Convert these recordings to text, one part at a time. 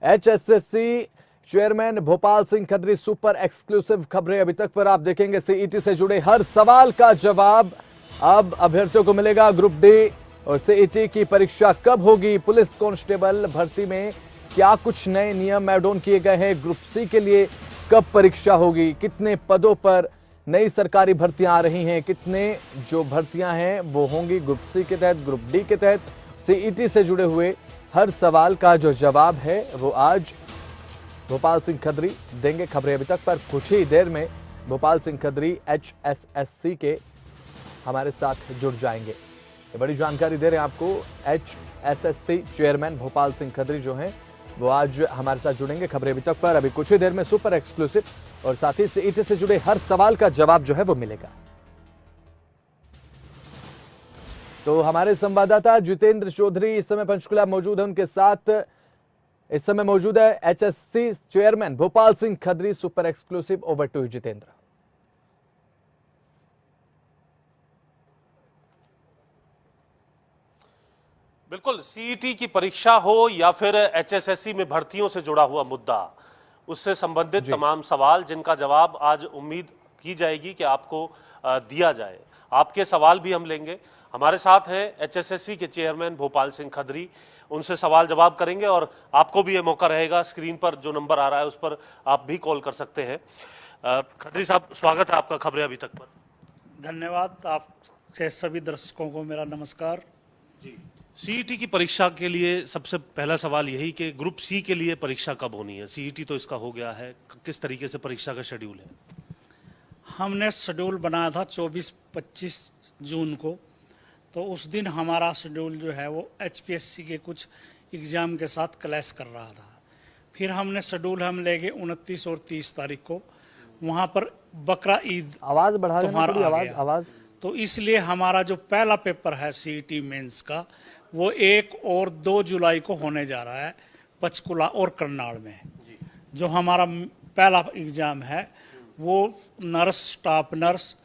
HSSC chairman Bhopal Singh Khatri super exclusive खबरें अभी तक पर आप देखेंगे। सीईटी से जुड़े हर सवाल का जवाब अब अभ्यर्थियों को मिलेगा। ग्रुप डी और सीईटी की परीक्षा कब होगी? पुलिस कांस्टेबल भर्ती में क्या कुछ नए नियम ऐड ऑन किए गए हैं? ग्रुप सी के लिए कब परीक्षा होगी? कितने पदों पर नई सरकारी भर्तियां आ रही हैं? कितने जो भर्तियां हैं वो होंगी ग्रुप सी के तहत, ग्रुप डी के तहत? सीईटी से जुड़े हुए हर सवाल का जो जवाब है वो आज भोपाल सिंह खत्री देंगे। खबरें अभी तक पर कुछ ही देर में भोपाल सिंह खत्री एचएसएससी के हमारे साथ जुड़ जाएंगे। ये बड़ी जानकारी दे रहे हैं आपको। एचएसएससी चेयरमैन भोपाल सिंह खत्री जो हैं वो आज हमारे साथ जुड़ेंगे। खबरें अभी तक पर अभी कुछ ही देर में सुपर एक्सक्लूसिव और साथ ही सीईटी से जुड़े हर सवाल का जवाब जो है वो मिलेगा। तो हमारे संवाददाता जितेंद्र चौधरी इस समय पंचकुला मौजूद है, उनके साथ इस समय मौजूद है HSC chairman Bhopal Singh Khatri super exclusive. Over to Jitendra. बिल्कुल, सीईटी की परीक्षा हो या फिर एचएसएससी में भर्तियों से जुड़ा हुआ मुद्दा, उससे संबंधित तमाम सवाल जिनका जवाब आज उम्मीद की जाएगी कि आपको दिया जाए। आपके सवाल भी हम लेंगे। हमारे साथ हैं एचएसएससी के चेयरमैन भोपाल सिंह खत्री, उनसे सवाल जवाब करेंगे और आपको भी ये मौका रहेगा। स्क्रीन पर जो नंबर आ रहा है उस पर आप भी कॉल कर सकते हैं। खत्री साहब, स्वागत है आपका खबरें अभी तक पर। धन्यवाद। आपके सभी दर्शकों को मेरा नमस्कार जी। सीईटी की परीक्षा के लिए सबसे पहला सवाल यही कि ग्रुप सी के लिए परीक्षा कब होनी है? सीईटी तो इसका हो गया है, किस तरीके से परीक्षा का शेड्यूल है? हमने शेड्यूल बनाया था 24-25 जून को, तो उस दिन हमारा शेड्यूल जो है वो एचपीएससी के कुछ एग्ज़ाम के साथ क्लैश कर रहा था। फिर हमने शेड्यूल हम ले गए 29 और 30 तारीख को, वहाँ पर बकरा ईद आवाज बढ़ा देना, आवाज। तो इसलिए हमारा जो पहला पेपर है सीईटी मेंस का वो 1 और 2 जुलाई को होने जा रहा है पंचकुला और करनाल में। जो हमारा पहला एग्ज़ाम है वो nurse, staff nurse,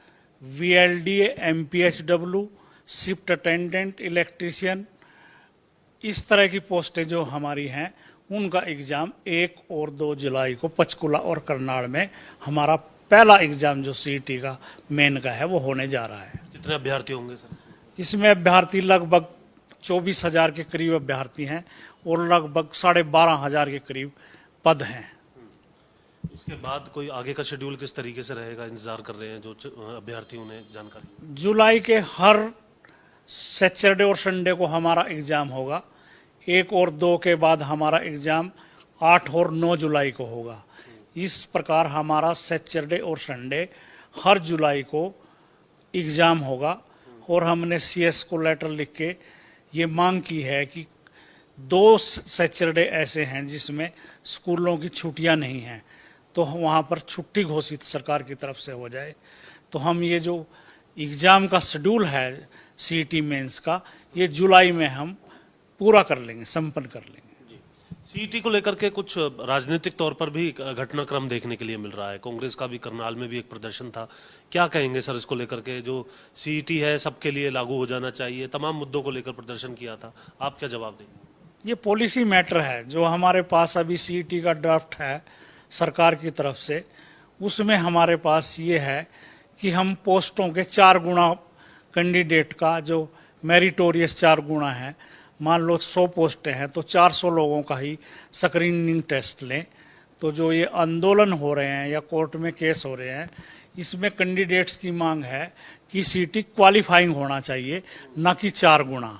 VLD, MPHW, shift attendant, electrician, इस तरह की पोस्टें जो हमारी हैं उनका एग्ज़ाम 1 और 2 जुलाई को पंचकुला और करनाल में हमारा पहला एग्ज़ाम जो सीईटी का मेन का है वो होने जा रहा है। कितने अभ्यर्थी होंगे सर? इसमें अभ्यर्थी लगभग 24,000 के करीब अभ्यर्थी हैं और लगभग 12,500 के करीब पद हैं। इसके बाद कोई आगे का शेड्यूल किस तरीके से रहेगा, इंतजार कर रहे हैं जो अभ्यर्थियों ने जानकारी? जुलाई के हर सैटरडे और संडे को हमारा एग्ज़ाम होगा। 1 और 2 के बाद हमारा एग्ज़ाम 8 और 9 जुलाई को होगा। इस प्रकार हमारा सैटरडे और संडे हर जुलाई को एग्ज़ाम होगा। और हमने सीएस को लेटर लिख के ये मांग की है कि 2 सैटरडे ऐसे हैं जिसमें स्कूलों की छुट्टियां नहीं हैं, तो वहाँ पर छुट्टी घोषित सरकार की तरफ से हो जाए। तो हम ये जो एग्ज़ाम का शेड्यूल है सीईटी मेंस का, ये जुलाई में हम पूरा कर लेंगे, संपन्न कर लेंगे। सीईटी को लेकर के कुछ राजनीतिक तौर पर भी घटनाक्रम देखने के लिए मिल रहा है। कांग्रेस का भी करनाल में भी एक प्रदर्शन था। क्या कहेंगे सर इसको लेकर के? जो सीईटी है सबके लिए लागू हो जाना चाहिए, तमाम मुद्दों को लेकर प्रदर्शन किया था, आप क्या जवाब देंगे? ये पॉलिसी मैटर है। जो हमारे पास अभी सीईटी का ड्राफ्ट है सरकार की तरफ से, उसमें हमारे पास ये है कि हम पोस्टों के 4 गुना कैंडिडेट का जो मेरिटोरियस 4 गुना है, मान लो 100 पोस्टें हैं तो 400 लोगों का ही स्क्रीनिंग टेस्ट लें। तो जो ये आंदोलन हो रहे हैं या कोर्ट में केस हो रहे हैं, इसमें कैंडिडेट्स की मांग है कि सीईटी क्वालिफाइंग होना चाहिए, ना कि 4 गुना।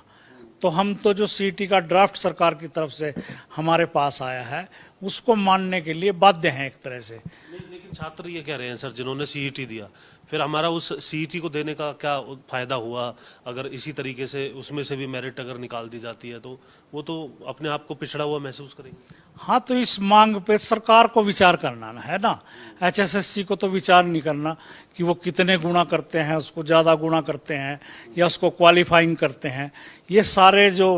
तो हम तो जो सीईटी का ड्राफ्ट सरकार की तरफ से हमारे पास आया है उसको मानने के लिए बाध्य हैं एक तरह से। लेकिन छात्र ये कह रहे हैं सर, जिन्होंने सीईटी दिया फिर हमारा उस सीईटी को देने का क्या फायदा हुआ? अगर इसी तरीके से उसमें से भी मेरिट अगर निकाल दी जाती है तो वो तो अपने आप को पिछड़ा हुआ महसूस करेंगे। हाँ, तो इस मांग पे सरकार को विचार करना है ना। एचएसएससी को तो विचार नहीं करना कि वो कितने गुना करते हैं, उसको ज़्यादा गुना करते हैं या उसको क्वालिफाइंग करते हैं। ये सारे जो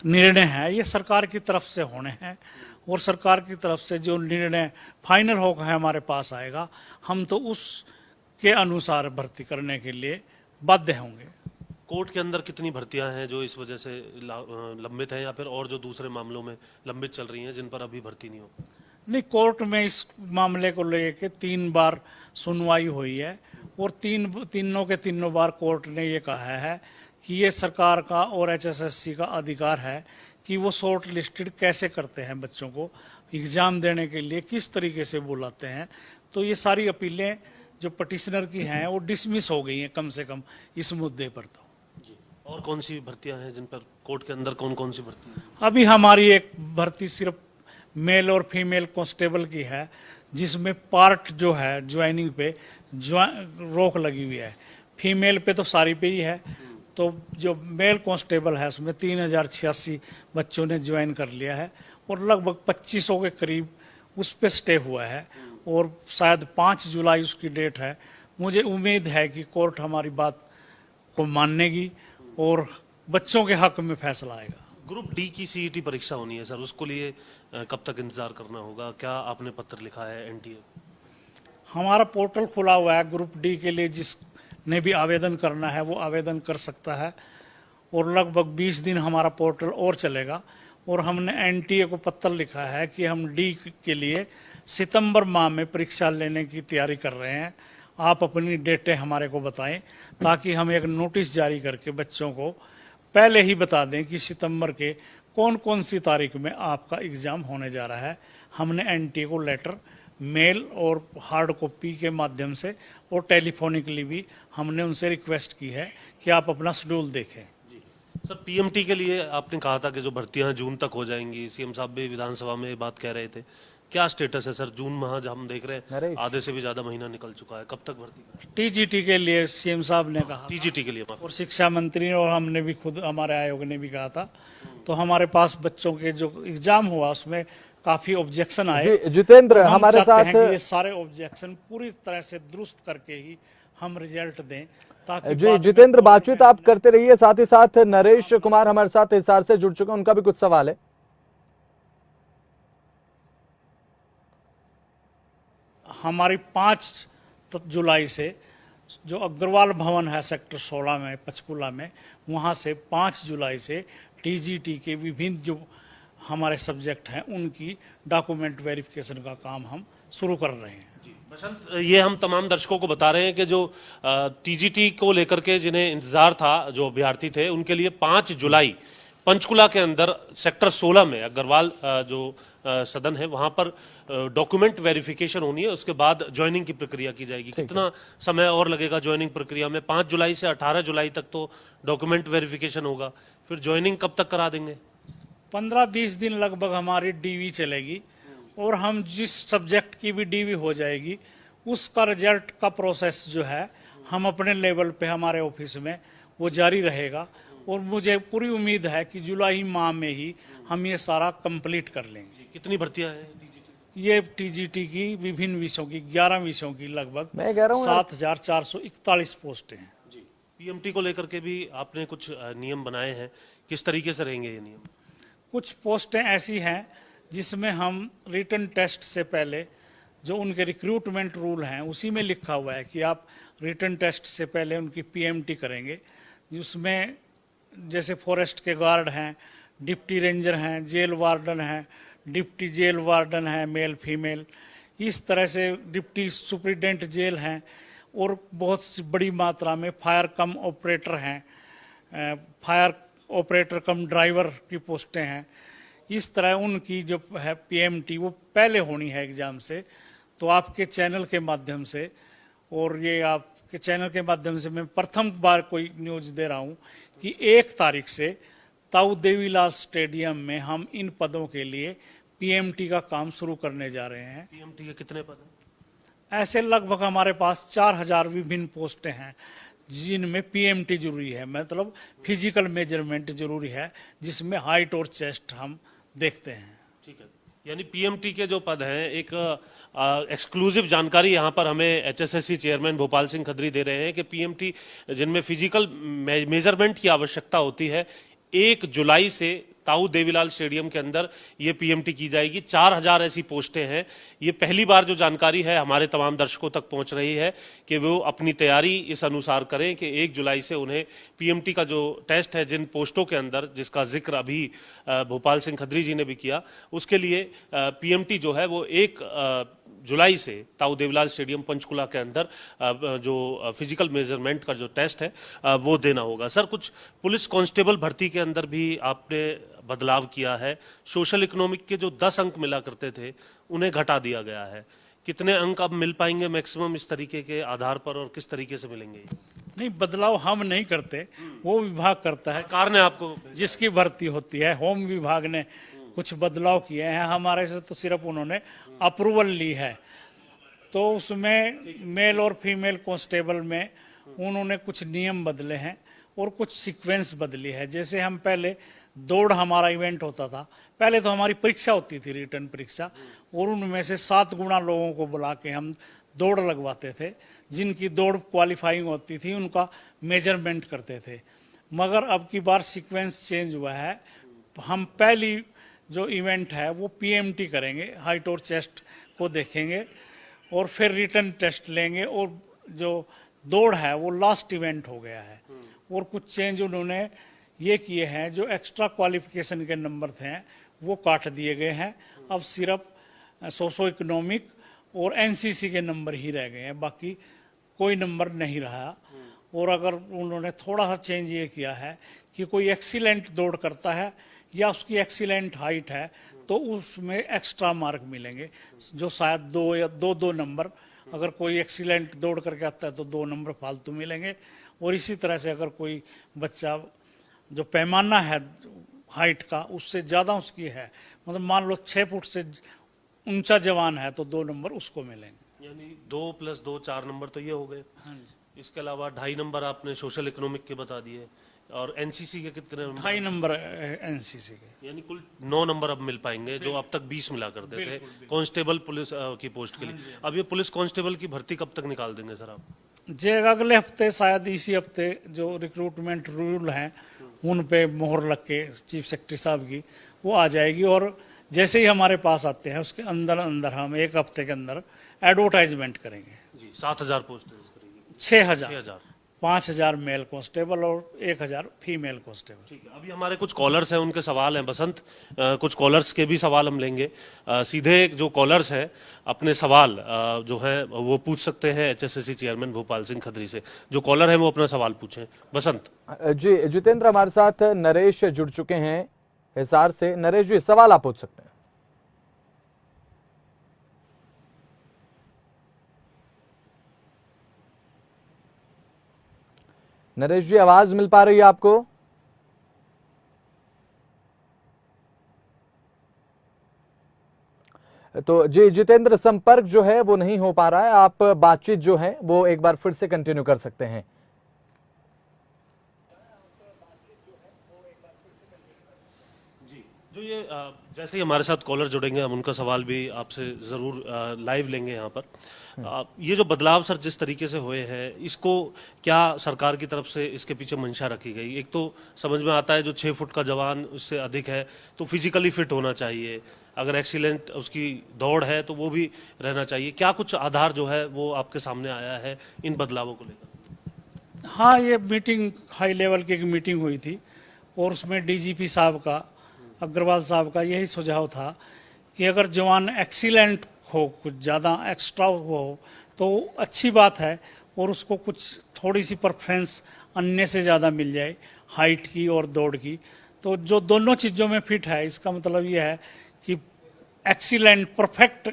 निर्णय हैं ये सरकार की तरफ से होने हैं और सरकार की तरफ से जो निर्णय फाइनल होकर हमारे पास आएगा, हम तो उस के अनुसार भर्ती करने के लिए बाध्य होंगे। कोर्ट के अंदर कितनी भर्तियां हैं जो इस वजह से लंबित हैं, या फिर और जो दूसरे मामलों में लंबित चल रही हैं जिन पर अभी भर्ती नहीं हो? नहीं, कोर्ट में इस मामले को लेके 3 बार सुनवाई हुई है और तीनों के तीनों बार कोर्ट ने ये कहा है कि ये सरकार का और एचएसएससी का अधिकार है कि वो शॉर्ट लिस्टेड कैसे करते हैं, बच्चों को एग्जाम देने के लिए किस तरीके से बुलाते हैं। तो ये सारी अपीलें जो पटिशनर की हैं वो डिसमिस हो गई हैं कम से कम इस मुद्दे पर। तो और कौन सी भर्तियां हैं जिन पर कोर्ट के अंदर कौन कौन सी भर्ती है? अभी हमारी एक भर्ती सिर्फ मेल और फीमेल कांस्टेबल की है, जिसमें पार्ट जो है ज्वाइनिंग पे रोक लगी हुई है। फीमेल पे तो सारी पे ही है। तो जो मेल कांस्टेबल है उसमें 3086 बच्चों ने ज्वाइन कर लिया है और लगभग 2500 के करीब उस पे स्टे हुआ है और शायद 5 जुलाई उसकी डेट है। मुझे उम्मीद है कि कोर्ट हमारी बात को मानेगी और बच्चों के हक में फैसला आएगा। ग्रुप डी की सीईटी परीक्षा होनी है सर, उसको लिए कब तक इंतजार करना होगा? क्या आपने पत्र लिखा है एनटीए? हमारा पोर्टल खुला हुआ है ग्रुप डी के लिए, जिसने भी आवेदन करना है वो आवेदन कर सकता है और लगभग 20 दिन हमारा पोर्टल और चलेगा। और हमने एनटीए को पत्र लिखा है कि हम डी के लिए सितंबर माह में परीक्षा लेने की तैयारी कर रहे हैं, आप अपनी डेटें हमारे को बताएं ताकि हम एक नोटिस जारी करके बच्चों को पहले ही बता दें कि सितंबर के कौन कौन सी तारीख में आपका एग्ज़ाम होने जा रहा है। हमने एनटीए को लेटर मेल और हार्ड कॉपी के माध्यम से और टेलीफोनिकली भी हमने उनसे रिक्वेस्ट की है कि आप अपना शेड्यूल देखें। सर, पीएमटी के लिए आपने कहा था कि जो भर्तियां जून तक हो जाएंगी, सीएम साहब भी विधानसभा में बात कह रहे थे, क्या स्टेटस है सर? जून माह जब हम देख रहे हैं आधे से भी ज्यादा महीना निकल चुका है, कब तक भर्ती? टीजीटी के लिए सीएम साहब ने कहा, टीजीटी के लिए और शिक्षा मंत्री और हमने भी खुद, हमारे आयोग ने भी कहा था। तो हमारे पास बच्चों के जो एग्जाम हुआ उसमें काफी ऑब्जेक्शन आए। जितेंद्र हम हमारे चाहते साथ हैं कि ये सारे ऑब्जेक्शन पूरी तरह से दुरुस्त करके ही हम रिजल्ट दें ताकि जी जितेंद्र, बातचीत आप करते रहिए। साथ ही साथ नरेश कुमार हमारे साथ हिसार से जुड़ चुके हैं, उनका भी कुछ सवाल है। हमारी 5 जुलाई से जो अग्रवाल भवन है सेक्टर 16 में पंचकुला में, वहाँ से 5 जुलाई से टीजीटी के विभिन्न जो हमारे सब्जेक्ट हैं उनकी डॉक्यूमेंट वेरिफिकेशन का काम हम शुरू कर रहे हैं। बसंत, ये हम तमाम दर्शकों को बता रहे हैं कि जो टीजीटी को लेकर के जिन्हें इंतजार था, जो अभ्यर्थी थे, उनके लिए 5 जुलाई पंचकुला के अंदर सेक्टर 16 में अग्रवाल जो सदन है वहां पर डॉक्यूमेंट वेरिफिकेशन होनी है। उसके बाद ज्वाइनिंग की प्रक्रिया की जाएगी। कितना समय और लगेगा ज्वाइनिंग प्रक्रिया में? 5 जुलाई से 18 जुलाई तक तो डॉक्यूमेंट वेरिफिकेशन होगा, फिर ज्वाइनिंग कब तक करा देंगे? 15-20 दिन लगभग हमारी डीवी चलेगी और हम जिस सब्जेक्ट की भी डीवी हो जाएगी उसका रिजल्ट का प्रोसेस जो है हम अपने लेवल पे हमारे ऑफिस में वो जारी रहेगा। और मुझे पूरी उम्मीद है कि जुलाई माह में ही हम ये सारा कंप्लीट कर लेंगे। कितनी भर्तियां हैं ये टीजीटी की विभिन्न विषयों की 11 विषयों की लगभग मैं कह रहा हूं 7441 पोस्टें हैं। पीएमटी को लेकर के भी आपने कुछ नियम बनाए हैं, किस तरीके से रहेंगे ये नियम? कुछ पोस्टें ऐसी हैं जिसमें हम रिटन टेस्ट से पहले जो उनके रिक्रूटमेंट रूल हैं उसी में लिखा हुआ है कि आप रिटन टेस्ट से पहले उनकी पीएमटी करेंगे। उसमें जैसे फॉरेस्ट के गार्ड हैं, डिप्टी रेंजर हैं, जेल वार्डन हैं, डिप्टी जेल वार्डन है मेल फीमेल, इस तरह से डिप्टी सुप्रिटेंडेंट जेल हैं और बहुत बड़ी मात्रा में फायर कम ऑपरेटर हैं, फायर ऑपरेटर कम ड्राइवर की पोस्टें हैं। इस तरह उनकी जो है पीएमटी वो पहले होनी है एग्ज़ाम से। तो आपके चैनल के माध्यम से, और ये आपके चैनल के माध्यम से मैं प्रथम बार कोई न्यूज़ दे रहा हूँ कि 1 तारीख से ताऊ देवीलाल स्टेडियम में हम इन पदों के लिए पीएमटी का काम शुरू करने जा रहे हैं। पीएमटी के कितने पद हैं? ऐसे लगभग हमारे पास 4000 विभिन्न पोस्टें हैं जिनमें पीएमटी जरूरी है, मतलब फिजिकल मेजरमेंट जरूरी है, जिसमें हाइट और चेस्ट हम देखते हैं। ठीक है, यानी पीएमटी के जो पद हैं, एक एक्सक्लूसिव जानकारी यहाँ पर हमें एचएसएससी चेयरमैन भोपाल सिंह खत्री दे रहे हैं कि पीएमटी जिनमें फिजिकल मेजरमेंट की आवश्यकता होती है 1 जुलाई से ताऊ देवीलाल स्टेडियम के अंदर ये पीएमटी की जाएगी। 4000 ऐसी पोस्टें हैं। ये पहली बार जो जानकारी है हमारे तमाम दर्शकों तक पहुंच रही है कि वो अपनी तैयारी इस अनुसार करें कि 1 जुलाई से उन्हें पीएमटी का जो टेस्ट है जिन पोस्टों के अंदर, जिसका जिक्र अभी भोपाल सिंह खत्री जी ने भी किया, उसके लिए पीएमटी जो है वो 1 जुलाई से ताऊ देवीलाल स्टेडियम पंचकुला के अंदर जो फिजिकल मेजरमेंट का जो टेस्ट है वो देना होगा। सर, कुछ पुलिस कांस्टेबल भर्ती के अंदर भी आपने बदलाव किया है। सोशल इकोनॉमिक के जो 10 अंक मिला करते थे उन्हें घटा दिया गया है। कितने अंक अब मिल पाएंगे मैक्सिमम इस तरीके के आधार पर, और किस तरीके से मिलेंगे? नहीं, बदलाव हम नहीं करते, वो विभाग करता है। सरकार ने आपको जिसकी भर्ती होती है, होम विभाग ने कुछ बदलाव किए हैं, हमारे से तो सिर्फ उन्होंने अप्रूवल ली है। तो उसमें मेल और फीमेल कांस्टेबल में उन्होंने कुछ नियम बदले हैं और कुछ सीक्वेंस बदली है। जैसे हम पहले दौड़, हमारा इवेंट होता था, पहले तो हमारी परीक्षा होती थी, रिटर्न परीक्षा, और उनमें से 7 गुना लोगों को बुला के हम दौड़ लगवाते थे। जिनकी दौड़ क्वालिफाइंग होती थी उनका मेजरमेंट करते थे। मगर अब की बार सीक्वेंस चेंज हुआ है। हम पहली जो इवेंट है वो पीएमटी करेंगे, हाइट और चेस्ट को देखेंगे, और फिर रिटर्न टेस्ट लेंगे, और जो दौड़ है वो लास्ट इवेंट हो गया है। और कुछ चेंज उन्होंने ये किए हैं, जो एक्स्ट्रा क्वालिफिकेशन के नंबर थे वो काट दिए गए हैं। अब सिर्फ सोशो इकोनॉमिक और एनसीसी के नंबर ही रह गए हैं, बाकी कोई नंबर नहीं रहा। और अगर उन्होंने थोड़ा सा चेंज ये किया है कि कोई एक्सीलेंट दौड़ करता है या उसकी एक्सीलेंट हाइट है तो उसमें एक्स्ट्रा मार्क मिलेंगे, जो शायद 2 या 2 नंबर, अगर कोई एक्सीलेंट दौड़ करके आता है तो 2 नंबर फालतू मिलेंगे। और इसी तरह से अगर कोई बच्चा जो पैमाना है हाइट का उससे ज़्यादा उसकी है, मतलब मान लो 6 फुट से ऊंचा जवान है, तो 2 नंबर उसको मिलेंगे। यानी 2 + 2 4 नंबर तो ये हो गए। हाँ जी। इसके अलावा 2.5 नंबर आपने सोशल इकोनॉमिक के बता दिए, और एनसीसी के कितने नंबर? 2.5 नंबर एनसीसी के। यानी कुल 9 नंबर अब मिल पाएंगे, जो अब तक 20 मिला करते थे कांस्टेबल पुलिस की पोस्ट के लिए। अब ये पुलिस कांस्टेबल की भर्ती कब तक निकाल देंगे सर आप? जे अगले हफ्ते, शायद इसी हफ्ते, जो रिक्रूटमेंट रूल हैं उन पे मोहर लग के चीफ सेक्रेटरी साहब की वो आ जाएगी। और जैसे ही हमारे पास आते हैं उसके अंदर अंदर हम 1 हफ्ते के अंदर एडवर्टाइजमेंट करेंगे। जी, 7000 पोस्ट 6000, 5000 मेल कांस्टेबल और 1000 फीमेल कांस्टेबल। ठीक है। अभी हमारे कुछ कॉलर्स हैं, उनके सवाल हैं बसंत। कुछ कॉलर्स के भी सवाल हम लेंगे। सीधे जो कॉलर्स हैं अपने सवाल जो है वो पूछ सकते हैं एचएसएससी चेयरमैन भोपाल सिंह खत्री से। जो कॉलर है वो अपना सवाल पूछें। बसंत जी, जितेंद्र हमारे साथ नरेश जुड़ चुके हैं हिसार से। नरेश जी, सवाल आप पूछ सकते हैं। नरेश जी, आवाज मिल पा रही है आपको? तो जी जितेंद्र, संपर्क जो है वो नहीं हो पा रहा है। आप बातचीत जो है वो एक बार फिर से कंटिन्यू कर सकते हैं। जो ये जैसे ही हमारे साथ कॉलर जुड़ेंगे हम उनका सवाल भी आपसे जरूर लाइव लेंगे यहाँ पर। ये जो बदलाव सर जिस तरीके से हुए हैं, इसको क्या सरकार की तरफ से इसके पीछे मंशा रखी गई? एक तो समझ में आता है जो 6 फुट का जवान उससे अधिक है तो फिजिकली फिट होना चाहिए, अगर एक्सीलेंट उसकी दौड़ है तो वो भी रहना चाहिए। क्या कुछ आधार जो है वो आपके सामने आया है इन बदलावों को लेकर? हाँ, ये मीटिंग हाई लेवल की एक मीटिंग हुई थी और उसमें डीजीपी साहब का, अग्रवाल साहब का यही सुझाव था कि अगर जवान एक्सीलेंट हो, कुछ ज़्यादा एक्स्ट्रा हो तो अच्छी बात है, और उसको कुछ थोड़ी सी प्रेफरेंस अन्य से ज़्यादा मिल जाए, हाइट की और दौड़ की। तो जो दोनों चीज़ों में फिट है, इसका मतलब ये है कि एक्सीलेंट परफेक्ट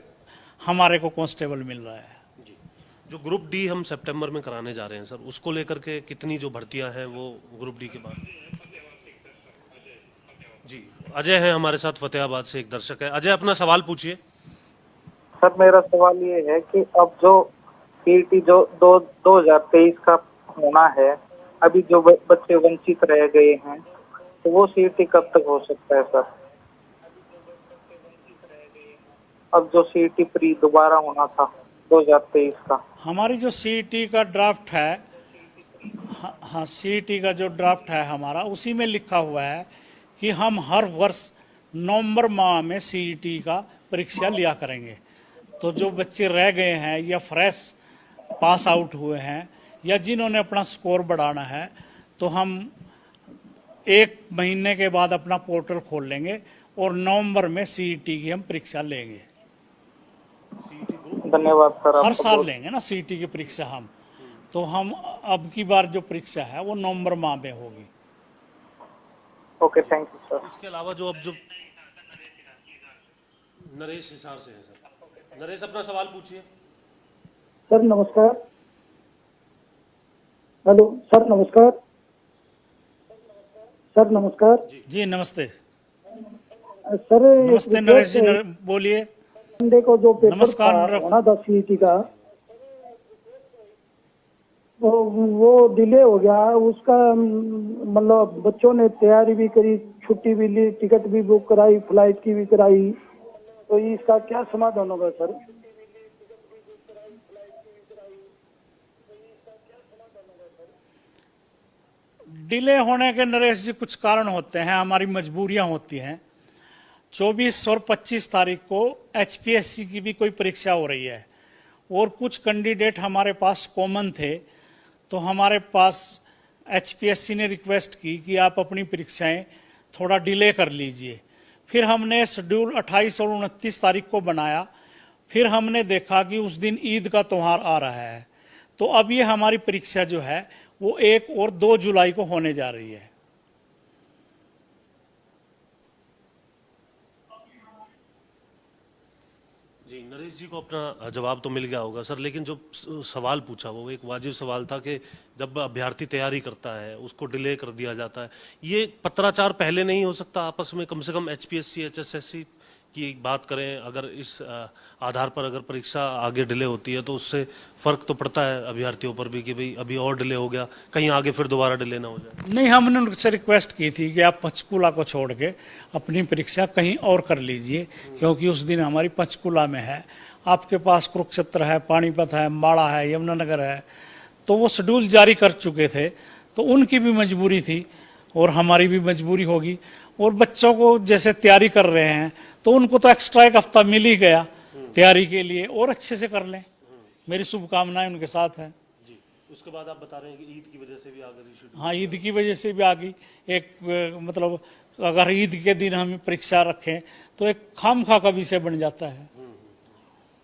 हमारे को कांस्टेबल मिल रहा है। जो ग्रुप डी हम सितंबर में कराने जा रहे हैं सर, उसको लेकर के कितनी जो भर्तियां हैं वो ग्रुप डी के बाद? जी, अजय हैं हमारे साथ, फतेहाबाद से एक दर्शक है। अजय, अपना सवाल पूछिए। सर, मेरा सवाल ये है कि अब जो सीईटी जो 2023 का होना है, अभी जो बच्चे वंचित रह गए हैं तो वो सीईटी कब तक हो सकता है सर? अब जो सीईटी प्री दोबारा होना था 2023 का, हमारी जो सीईटी का ड्राफ्ट है, हाँ सीईटी का जो ड्राफ्ट है हमारा, उसी में लिखा हुआ है कि हम हर वर्ष नवंबर माह में सीईटी का परीक्षा लिया करेंगे। तो जो बच्चे रह गए हैं या फ्रेश पास आउट हुए हैं या जिन्होंने अपना स्कोर बढ़ाना है, तो हम 1 महीने के बाद अपना पोर्टल खोल लेंगे और नवंबर में सीईटी की हम परीक्षा लेंगे। धन्यवाद सर। हर आपका साल बहुत- लेंगे ना सीईटी की परीक्षा हम। तो हम अब की बार जो परीक्षा है वो नवंबर माह में होगी। Okay, thank you sir. इसके अलावा जो नरेश हिसार से है सर, नरेश अपना सवाल पूछिए। सर नमस्कार। हेलो सर, नमस्कार। सर नमस्कार। जी नमस्ते। सर एक नमस्ते नरेश जी, बोलिए। संडे को जो पेपर नमस्कार, था, नरेश। होना था सीईटी का, वो डिले हो गया। उसका मतलब बच्चों ने तैयारी भी करी, छुट्टी भी ली, टिकट भी बुक कराई, फ्लाइट की भी कराई, तो इसका क्या समाधान होगा सर? डिले होने के नरेश जी कुछ कारण होते हैं, हमारी मजबूरियां होती हैं। 24 और 25 तारीख को एचपीएससी की भी कोई परीक्षा हो रही है और कुछ कैंडिडेट हमारे पास कॉमन थे, तो हमारे पास एचपीएससी ने रिक्वेस्ट की कि आप अपनी परीक्षाएं थोड़ा डिले कर लीजिए। फिर हमने शेड्यूल 28 और 29 तारीख को बनाया। फिर हमने देखा कि उस दिन ईद का त्यौहार आ रहा है, तो अब ये हमारी परीक्षा जो है वो 1 और 2 जुलाई को होने जा रही है। जी, नरेश जी को अपना जवाब तो मिल गया होगा सर, लेकिन जो सवाल पूछा वो एक वाजिब सवाल था कि जब अभ्यर्थी तैयारी करता है उसको डिले कर दिया जाता है। ये पत्राचार पहले नहीं हो सकता आपस में? कम से कम एचपीएससी एचएसएससी की बात करें, अगर इस आधार पर अगर परीक्षा आगे डिले होती है तो उससे फर्क तो पड़ता है अभ्यर्थियों पर भी कि भाई अभी और डिले हो गया, कहीं आगे फिर दोबारा डिले ना हो जाए। नहीं, हमने उनसे रिक्वेस्ट की थी कि आप पंचकूला को छोड़ के अपनी परीक्षा कहीं और कर लीजिए, क्योंकि उस दिन हमारी पंचकूला में है। आपके पास कुरुक्षेत्र है, पानीपत है, अम्बाड़ा है, यमुनानगर है, तो वो शेड्यूल जारी कर चुके थे। तो उनकी भी मजबूरी थी और हमारी भी मजबूरी होगी। और बच्चों को जैसे तैयारी कर रहे हैं तो उनको तो एक्स्ट्रा 1 हफ्ता मिल ही गया तैयारी के लिए, और अच्छे से कर लें। मेरी शुभकामनाएं उनके साथ हैं। जी, उसके बाद आप बता रहे हैं कि ईद की वजह से भी आ गई शेड्यूल। हाँ, ईद की वजह से भी आ गई। मतलब अगर ईद के दिन हम परीक्षा रखें तो एक खामखा का विषय बन जाता है।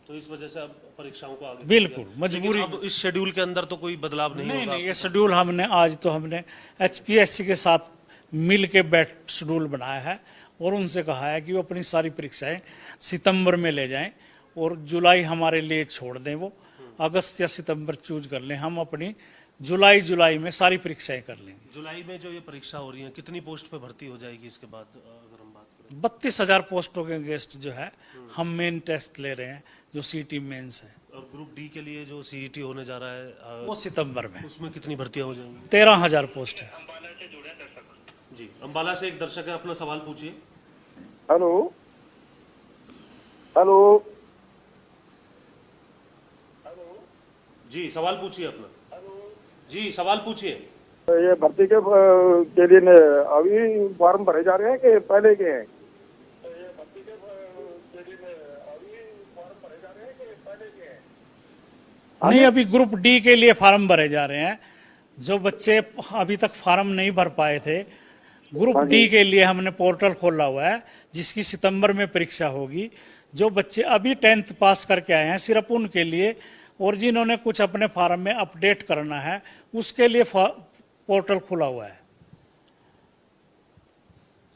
तो इस वजह से अब परीक्षाओं को आगे बिल्कुल, लेकिन मजबूरी। अब इस शेड्यूल के अंदर तो कोई बदलाव नहीं होगा? नहीं, ये शेड्यूल हमने आज तो हमने एचपीएससी के साथ मिल के शेड्यूल बनाया है और उनसे कहा है कि वो अपनी सारी परीक्षाएं सितंबर में ले जाएं और जुलाई हमारे लिए छोड़ दें। वो अगस्त या सितंबर चूज कर लें, हम अपनी जुलाई में सारी परीक्षाएं कर लेंगे। जुलाई में जो ये परीक्षा हो रही है कितनी पोस्ट पे भर्ती हो जाएगी इसके बाद अगर हम बात करें? 32,000 पोस्टों के अगेंस्ट जो है हम मेन टेस्ट ले रहे हैं, जो सीटी मेंस है। और ग्रुप डी के लिए जो सीईटी होने जा रहा है वो सितंबर में उसमें कितनी भर्तियां हो जाएंगी? 13,000 पोस्ट है। जी, अंबाला से एक दर्शक है, अपना सवाल पूछिए। हेलो हेलो जी, सवाल पूछिए अपना। जी, सवाल पूछिए। ये भर्ती के लिए अभी फॉर्म भरे जा रहे हैं कि पहले के हैं? नहीं, अभी ग्रुप डी के लिए फार्म भरे जा रहे हैं। जो बच्चे अभी तक फार्म नहीं भर पाए थे, ग्रुप डी के लिए हमने पोर्टल खोला हुआ है जिसकी सितंबर में परीक्षा होगी। जो बच्चे अभी 10th पास करके आए हैं सिर्फ उनके लिए, और जिन्होंने कुछ अपने फार्म में अपडेट करना है उसके लिए पोर्टल खुला हुआ है।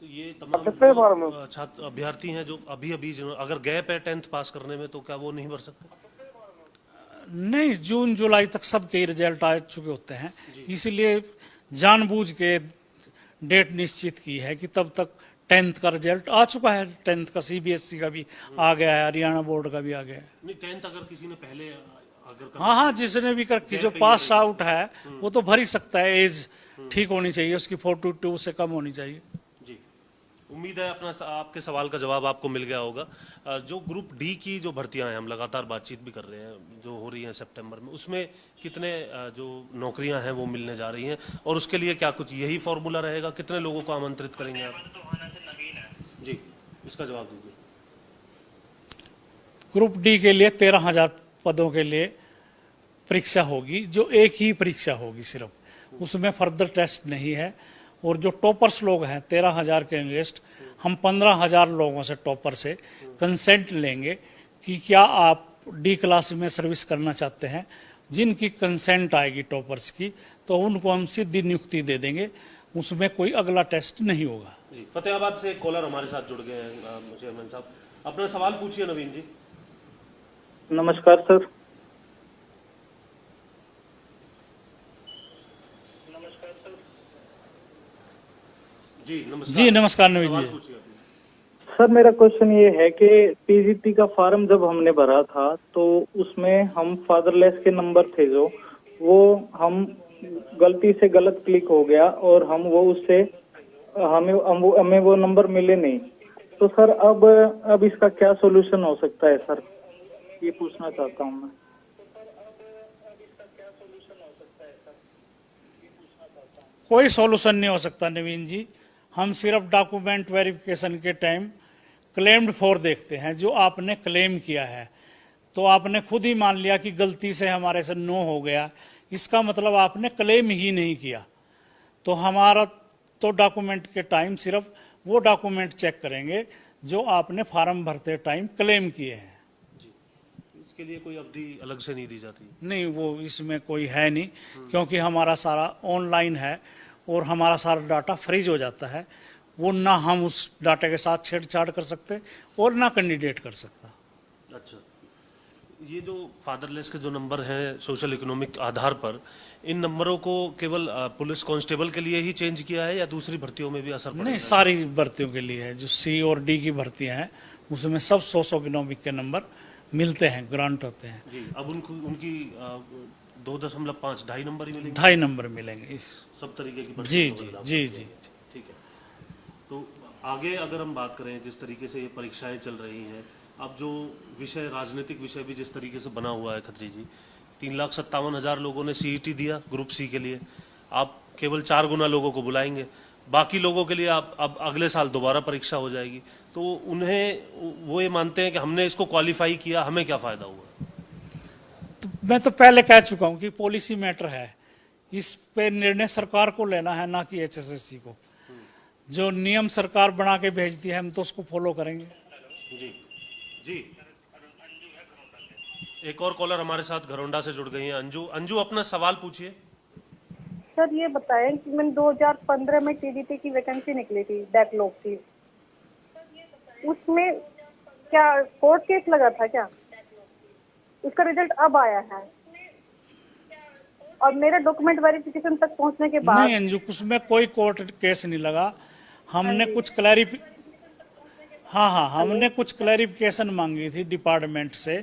तो ये कितने फॉर्म? तमाम छात्र अभ्यर्थी हैं जो अभी अगर गैप है 10th पास करने में, तो क्या वो नहीं भर सकते? नहीं, जून जुलाई तक सबके रिजल्ट आ चुके होते हैं, इसीलिए जानबूझ के डेट निश्चित की है कि तब तक 10th का रिजल्ट आ चुका है। 10th का सीबीएसई का भी आ गया है, हरियाणा बोर्ड का भी आ गया है। नहीं, 10th अगर किसी ने पहले अगर हाँ, जिसने भी कर जो पास आउट है वो तो भर ही सकता है। एज ठीक होनी चाहिए उसकी, 42 से कम होनी चाहिए। जी, उम्मीद है अपना आपके सवाल का जवाब आपको मिल गया होगा। जो ग्रुप डी की जो भर्तियां हैं, हम लगातार बातचीत भी कर रहे हैं, जो हो रही हैं सितंबर में, उसमें कितने जो नौकरियां हैं वो मिलने जा रही हैं, और उसके लिए क्या कुछ यही फॉर्मूला रहेगा? कितने लोगों को आमंत्रित करेंगे आप? जी, इसका जवाब दीजिए। ग्रुप डी के लिए 13,000 पदों के लिए परीक्षा होगी, जो एक ही परीक्षा होगी सिर्फ, उसमें फर्दर टेस्ट नहीं है। और जो टॉपर्स लोग हैं 13,000 के अगेंस्ट हम 15,000 लोगों से, टॉपर से कंसेंट लेंगे कि क्या आप डी क्लास में सर्विस करना चाहते हैं। जिनकी कंसेंट आएगी टॉपर्स की, तो उनको हम सीधी नियुक्ति दे देंगे, उसमें कोई अगला टेस्ट नहीं होगा। जी, फतेहाबाद से एक कॉलर हमारे साथ जुड़ गए हैं। चेयरमैन साहब, अपना सवाल पूछिए। नवीन जी, नमस्कार सर। जी नमस्कार। जी नमस्कार नवीन सवाल जी। पूछिए अपना। सर मेरा क्वेश्चन ये है कि पीजीटी का फॉर्म जब हमने भरा था तो उसमें हम फादरलेस के नंबर थे जो, वो हम गलती से गलत क्लिक हो गया और हम वो उससे हमें वो नंबर मिले नहीं। तो सर अब इसका क्या सॉल्यूशन हो सकता है सर, ये पूछना चाहता हूँ मैं। कोई सॉल्यूशन नहीं हो सकता नवीन जी। हम सिर्फ डॉक्यूमेंट वेरिफिकेशन के टाइम क्लेम्ड फॉर देखते हैं, जो आपने क्लेम किया है। तो आपने खुद ही मान लिया कि गलती से हमारे से नो हो गया, इसका मतलब आपने क्लेम ही नहीं किया। तो हमारा तो डॉक्यूमेंट के टाइम सिर्फ वो डॉक्यूमेंट चेक करेंगे जो आपने फॉर्म भरते टाइम क्लेम किए हैं। इसके लिए कोई अवधि अलग से नहीं दी जाती? नहीं, वो इसमें कोई है नहीं, क्योंकि हमारा सारा ऑनलाइन है और हमारा सारा डाटा फ्रीज हो जाता है। वो ना हम उस डाटा के साथ छेड़छाड़ कर सकते और ना कैंडिडेट कर सकता। अच्छा, ये जो फादरलेस के जो नंबर हैं सोशल इकोनॉमिक आधार पर, इन नंबरों को केवल पुलिस कांस्टेबल के लिए ही चेंज किया है या दूसरी भर्तियों में भी असर पड़ेगा? नहीं, सारी भर्तियों के लिए है। जो सी और डी की भर्तियां हैं उसमें सब सोशल इकोनॉमिक के नंबर मिलते हैं, ग्रांट होते हैं। जी, अब उनकी 2.5 2.5 नंबर ही मिलेंगे? 2.5 नंबर मिलेंगे सब तरीके की जी भर्तियों जी में बदलाव जी किया जी। गया। ठीक है, तो आगे अगर हम बात करें, जिस तरीके से ये परीक्षाएं चल रही हैं, अब जो विषय, राजनीतिक विषय भी जिस तरीके से बना हुआ है खत्री जी, 3,57,000 लोगों ने सीईटी दिया ग्रुप सी के लिए, आप केवल 4 गुना लोगों को बुलाएंगे, बाकी लोगों के लिए आप अब अगले साल दोबारा परीक्षा हो जाएगी। तो उन्हें वो ये मानते हैं कि हमने इसको क्वालिफाई किया, हमें क्या फायदा हुआ? तो मैं तो पहले कह चुका हूं कि पॉलिसी मैटर है, इस पे निर्णय सरकार को लेना है, ना कि एचएसएससी को। जो नियम सरकार बना के भेजती है हम तो उसको फॉलो करेंगे। जी जी, एक और कॉलर हमारे साथ घरौंडा से जुड़ गई हैं। अंजू अपना सवाल पूछिए। सर ये बताएं कि मैंने 2015 में टीडीटी की वैकेंसी निकली थी, बैकलॉग थी, उसमें क्या कोर्ट केस लगा था क्या? उसका रिजल्ट अब आया है और मेरे डॉक्यूमेंट वेरिफिकेशन तक पहुंचने के बाद नहीं अंजू, उसमें कोई कोर्ट केस नहीं लगा। हमने कुछ हमने कुछ क्लैरिफिकेशन मांगी थी डिपार्टमेंट से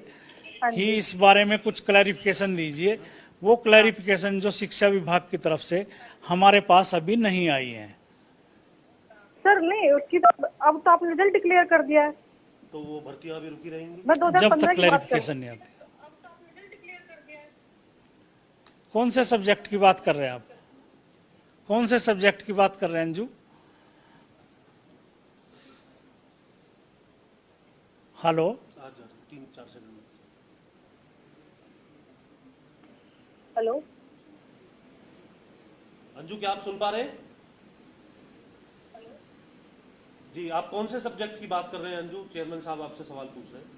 कि इस बारे में कुछ क्लैरिफिकेशन दीजिए। वो क्लैरिफिकेशन जो शिक्षा विभाग की तरफ से हमारे पास अभी नहीं आई है। सर नहीं, उसकी तो अब तो आपने रिजल्ट डिक्लेयर कर दिया है, तो वो भर्तियां अभी रुकी रहेंगी मैं जब 2015 तक की बात कर क्लैरिफिकेशन नहीं आती। कौन से सब्जेक्ट की बात कर रहे हैं आप? कौन से सब्जेक्ट की बात कर रहे हैं Anju? Hello, 3-4 second. Hello Anju, क्या आप सुन पा रहे हैं? जी, आप कौन से सब्जेक्ट की बात कर रहे हैं अंजू? चेयरमैन साहब आपसे सवाल पूछ रहे हैं।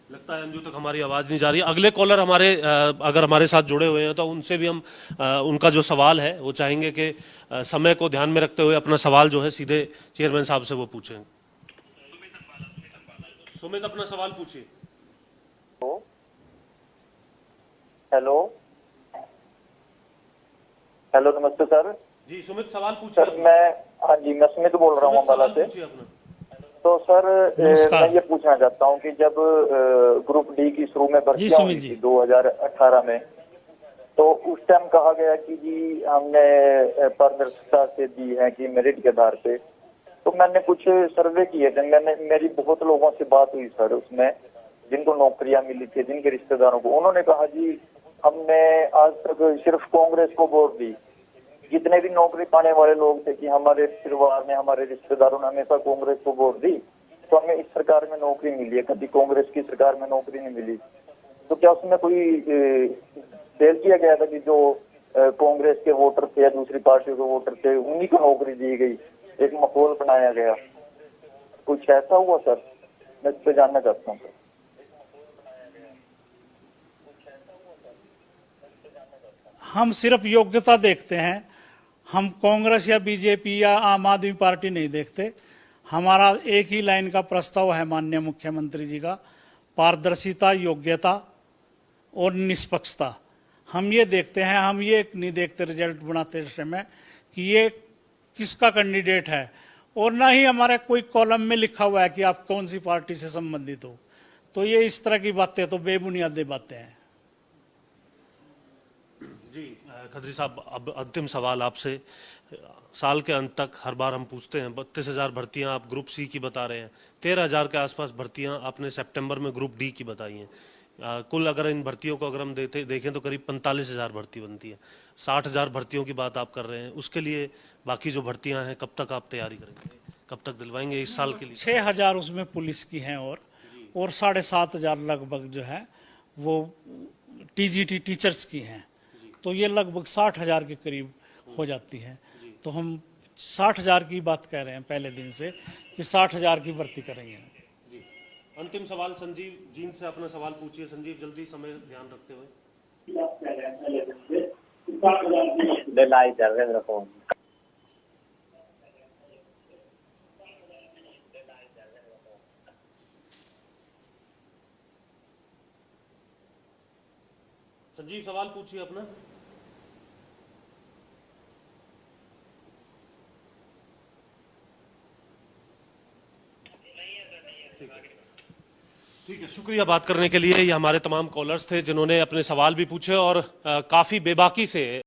लगता है अंजू तक हमारी आवाज नहीं जा रही। अगले कॉलर अगर हमारे साथ जुड़े हुए हैं तो उनसे भी हम उनका जो सवाल है वो चाहेंगे कि समय को ध्यान में रखते हुए अपना सवाल जो है सीधे चेयरमैन साहब से वो पूछें। सुमित, अपना सवाल पूछिए। हेलो हेलो, नमस्ते सर। जी सुमित, सवाल पूछिए। सर मैं, हाँ जी, मैं सुमित बोल रहा हूँ अम्बाला से। पूछिए अपना। तो सर नमस्कार। मैं ये पूछना चाहता हूँ कि जब ग्रुप डी की शुरू में भर्ती सुमित हुई जी। थी 2018 में, तो उस टाइम कहा गया कि जी हमने पारदर्शिता से दी है कि मेरिट के आधार पे। तो मैंने कुछ सर्वे किए थे, मेरी बहुत लोगों से बात हुई सर उसमें, जिनको नौकरियां मिली थी, जिनके रिश्तेदारों को, उन्होंने कहा जी हमने आज तक सिर्फ कांग्रेस को वोट दी। जितने भी नौकरी पाने वाले लोग थे कि हमारे परिवार में, हमारे रिश्तेदारों ने हमेशा कांग्रेस को वोट दी, तो हमें इस सरकार में नौकरी मिली है, कभी कांग्रेस की सरकार में नौकरी नहीं मिली। तो क्या उसमें कोई सेल किया गया था कि जो कांग्रेस के वोटर थे या दूसरी पार्टियों के वोटर थे उन्हीं को नौकरी दी गई, एक माहौल बनाया गया, कुछ ऐसा हुआ सर? मैं इस पे जानना चाहता हूँ सर। हम सिर्फ योग्यता देखते हैं, हम कांग्रेस या बीजेपी या आम आदमी पार्टी नहीं देखते। हमारा एक ही लाइन का प्रस्ताव है माननीय मुख्यमंत्री जी का, पारदर्शिता, योग्यता और निष्पक्षता। हम ये देखते हैं, हम ये नहीं देखते रिजल्ट बनाते समय कि ये किसका कैंडिडेट है, और ना ही हमारे कोई कॉलम में लिखा हुआ है कि आप कौन सी पार्टी से संबंधित हो। तो ये इस तरह की बातें तो बेबुनियादी बातें हैं। जी खत्री साहब, अब अंतिम सवाल आपसे। साल के अंत तक हर बार हम पूछते हैं, 32,000 भर्तियां आप ग्रुप सी की बता रहे हैं, 13,000 के आसपास भर्तियां आपने सितंबर में ग्रुप डी की बताई हैं। कुल अगर इन भर्तियों को अगर हम देखें तो करीब 45,000 भर्ती बनती है। 60,000 भर्तियों की बात आप कर रहे हैं, उसके लिए बाकी जो भर्तियां हैं कब तक आप तैयारी करेंगे, कब तक दिलवाएंगे इस साल के लिए? 6,000 उसमें पुलिस की हैं और 7,500 लगभग जो है वो टीजीटी टीचर्स की हैं। तो ये लगभग 60,000 के करीब हो जाती है। तो हम 60,000 की बात कह रहे हैं पहले दिन से कि 60,000 की भर्ती करेंगे। अंतिम सवाल संजीव जीन से अपना सवाल पूछिए। संजीव, जल्दी, समय ध्यान रखते हुए। संजीव, सवाल पूछिए अपना। ठीक है, शुक्रिया बात करने के लिए। ये हमारे तमाम कॉलर्स थे जिन्होंने अपने सवाल भी पूछे और काफी बेबाकी से